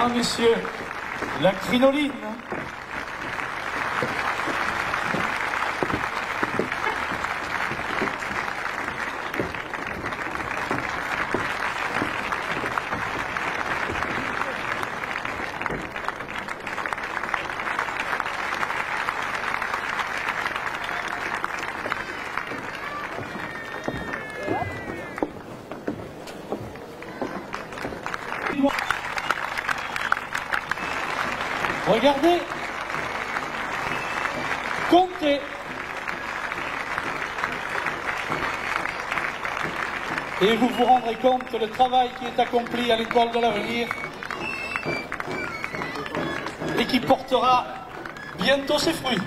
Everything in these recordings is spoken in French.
Mesdames, Messieurs, la crinoline. Regardez, comptez. Et vous vous rendrez compte que le travail qui est accompli à l'école de l'avenir et qui portera bientôt ses fruits.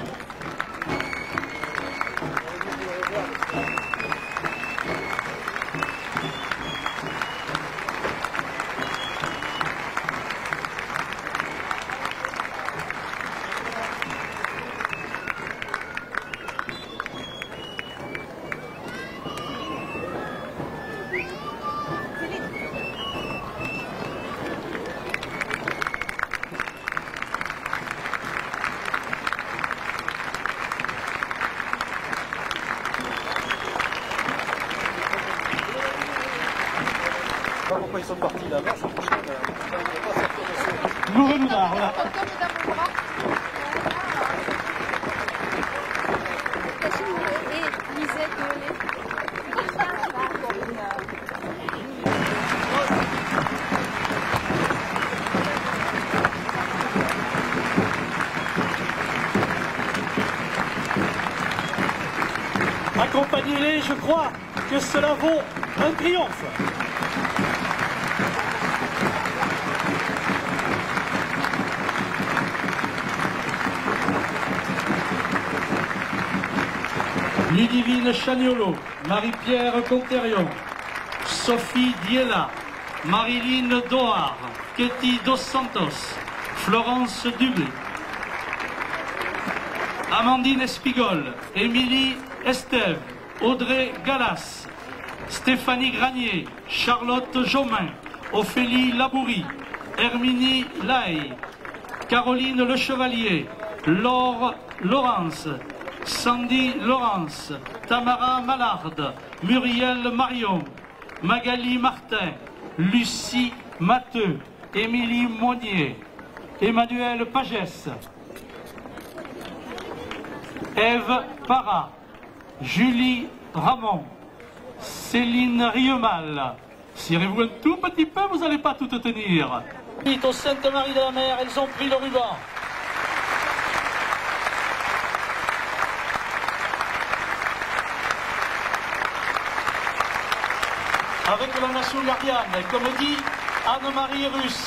Pourquoi ils sont partis là-bas? Nous là. Accompagnez-les, je crois que cela vaut un triomphe. Ludivine Chaniolo, Marie-Pierre Conterion, Sophie Diella, Marilyn Doar, Ketty Dos Santos, Florence Dublé, Amandine Espigol, Émilie Estève, Audrey Gallas, Stéphanie Granier, Charlotte Jomain, Ophélie Labourie, Herminie Laye, Caroline Le Chevalier, Laure Laurence, Sandy Laurence, Tamara Mallarde, Muriel Marion, Magali Martin, Lucie Matteux, Émilie Monnier, Emmanuel Pagès, Ève Parra, Julie Ramon, Céline Riemal. Serrez-vous un tout petit peu, vous n'allez pas tout tenir. Au Sainte-Marie de la Mer, elles ont pris le ruban. Avec la nation gardienne, comme dit Anne-Marie Russe.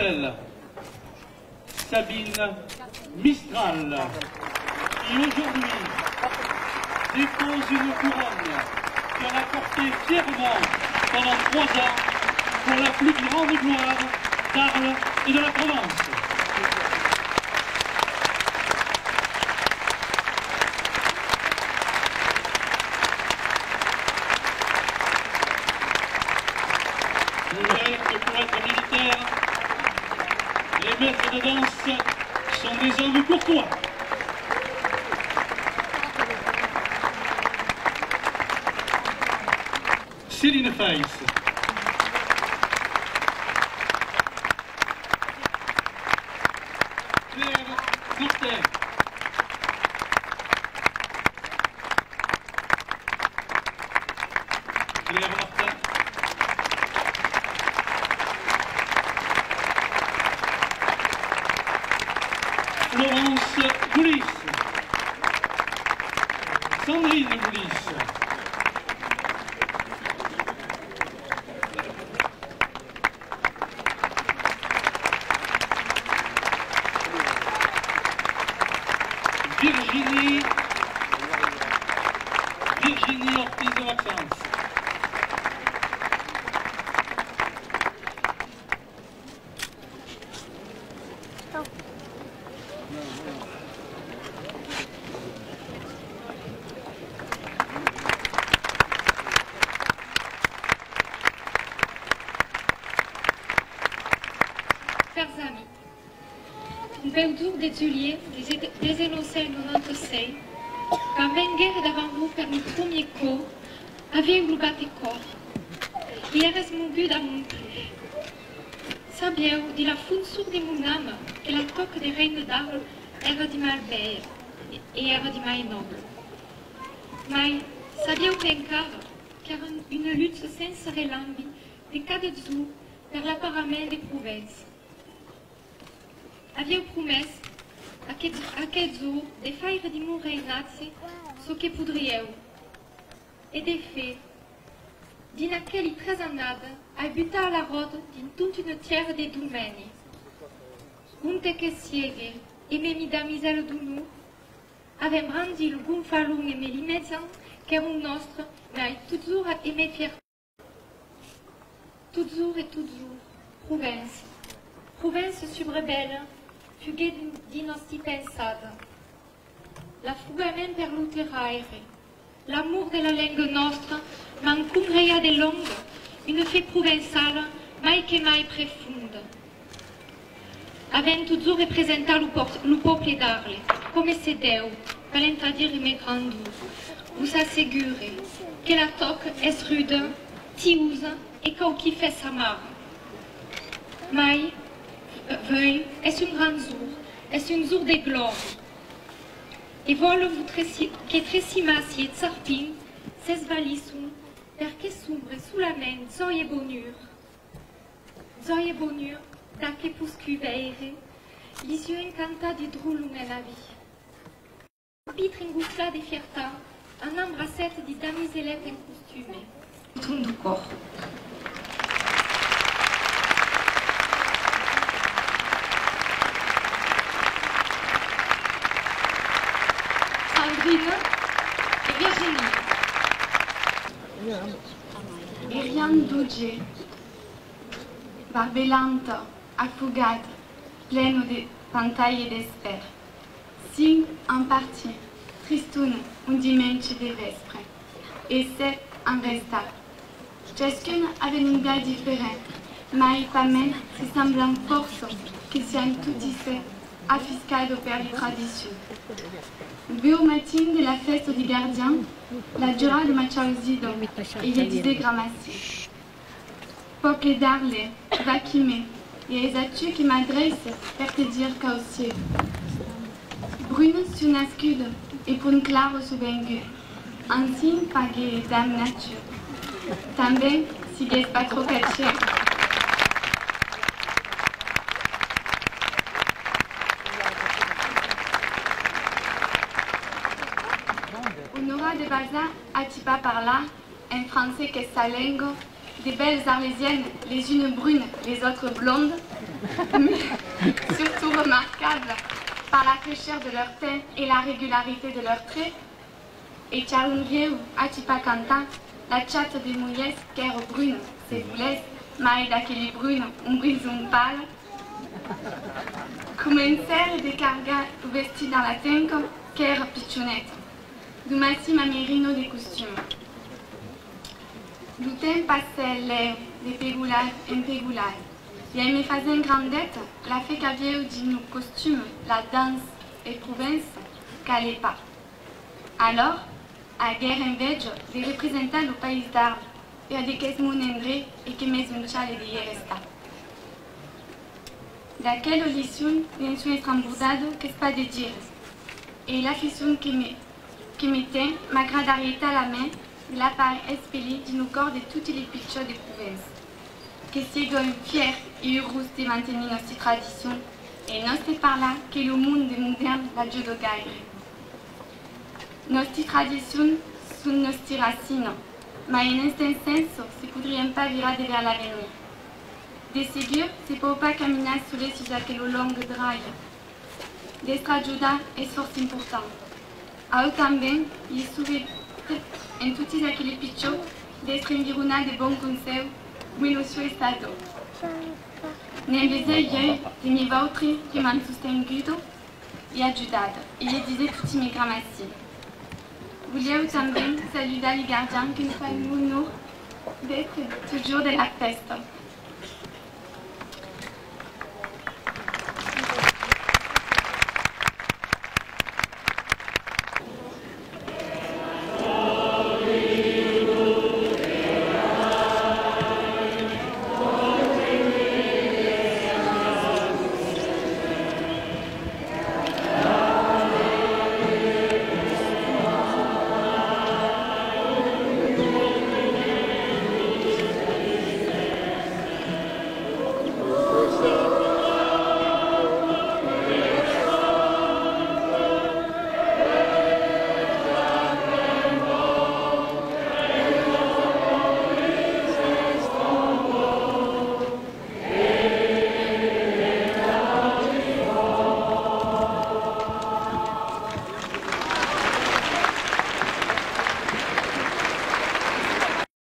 Mademoiselle Sabine Mistral, qui aujourd'hui dépose une couronne qu'elle a portée fièrement pendant 3 ans pour la plus grande gloire d'Arles et de la Provence. Vous verrez que pour être militaire, les maîtres de danse sont des hommes courtois. Céline Feiss. Claire Martin. Claire Martin. Florence Boulis. Sandrine Boulis. Virginie Ortiz de Maxence. Chers amis, un peu autour des Juliets, des innocents 96, quand venguer davant vous per le premier coup, avait englobato il corps. I era smogu da mon plus. Sabieu, di la funzur di mon âme, que la toque des reines d'Arles era di mal belle et era di mai noble. Mais sabieu encara qu'era une lutte senza relambi de cada jour per l'apparament des provinces. Aviam promès aquest jour de faire de mon reinatge ce que podríeu. Et de fait, din aquella trasandada, habitar a la roda din toute une terre de domeni. Unte que ciegue, et me mida misère d'unu, avem brandi le gonfalon et me l'immediat, qu'er un nostre, mais toujours et me fierté. Toujours et toujours, Provence. Provence subrebelle, fuguée dynastie pensada. La fugament per l'uteraire, l'amour de la langue nostra, m'encumrea de longue, une fée provençale, mai que mai profonde. Avem toujours représenté le peuple d'Arles, comme c'est Déu, valent dire mes grands doux. Vous assurez que la toque est rude, tieuse et qui fait sa marre. Mais, veuille, est un grand jour, est un jour de gloire. Et voilà vous que tresimassi et sarpin, s'esvalissent, perché s'ouvre sous la main zoie bonheur. Zoie bonheur, da che puscu veire, les yeux encantats de drôle à la vie. Un pitre engouffla de fierté, un embrassette de dames élèves en costume, tout du corps. Sandrine et Virginie. Irian Dugge, barbellante, affogate, pleine de pantaille et d'espère. Signe en partie, tristune un dimanche de vespre, et c'est en resta. Chacune avait une idée différente, mais pas même se semblant force que siano tutti affiscado per les traditions. Le beau matin de la fête du gardien, la giura de Machausido et les disait gramassi. Peuple d'Arles, va quimer, et es-tu qui m'adresse pour te dire qu'aussi. Brune sur un escudo et pour un claro souvengu, un signe pagué d'âme nature. També, si n'est pas trop caché. Honora de Bazin a-t-il pas par là, un français que sa langue, des belles arlésiennes, les unes brunes, les autres blondes, mais surtout remarquables par la fraîcheur de leur teint et la régularité de leurs traits. Et Tchaounrieu, Atipacanta, la chatte des mouillesses, qu'ère brune, ses boulesses, maïda qu'elle brune, un brison pâle, commencèrent des cargas vestis dans la tenque, qu'ère pichonnette, du massimo merino des costumes. Du temps passait l'air de pégoulade en pégoulade. Et elle me faisait une grandette, la fait qu'avait dit nos costumes, la danse et province, qu'allait pas. Alors, à guerre en vege, des représentants du pays d'Arles, et à des caisses monendrées et que mes un chale de resta. D'aquelle audition, bien sûr estrambordado, qu'est-ce pas de dire. Et l'affection qui m'était, m'aggradarait à la main, de la part expellée du corps de toutes les pitchers de province. Que c'est fier et heureux de maintenir notre tradition, et non c'est par là que le monde moderne la Dieu de gaire. Notre tradition sont nos racines, mais en un sens, se pourrait pas virer vers l'avenir. De seguir, se peut pas caminar sur les sujets que le long draille. D'être ajuda est fort important. Alors também, il souhaite en tous aqueles pitchos d'être environné de bons conseils, minutieux estado. N'envisagez de me voutre que m'en sostengudo e ajudado, e lhe dizer toutes mes grammaties. Voulez também saluer les gardiens qui nous font l'honneur d'être toujours de la fête.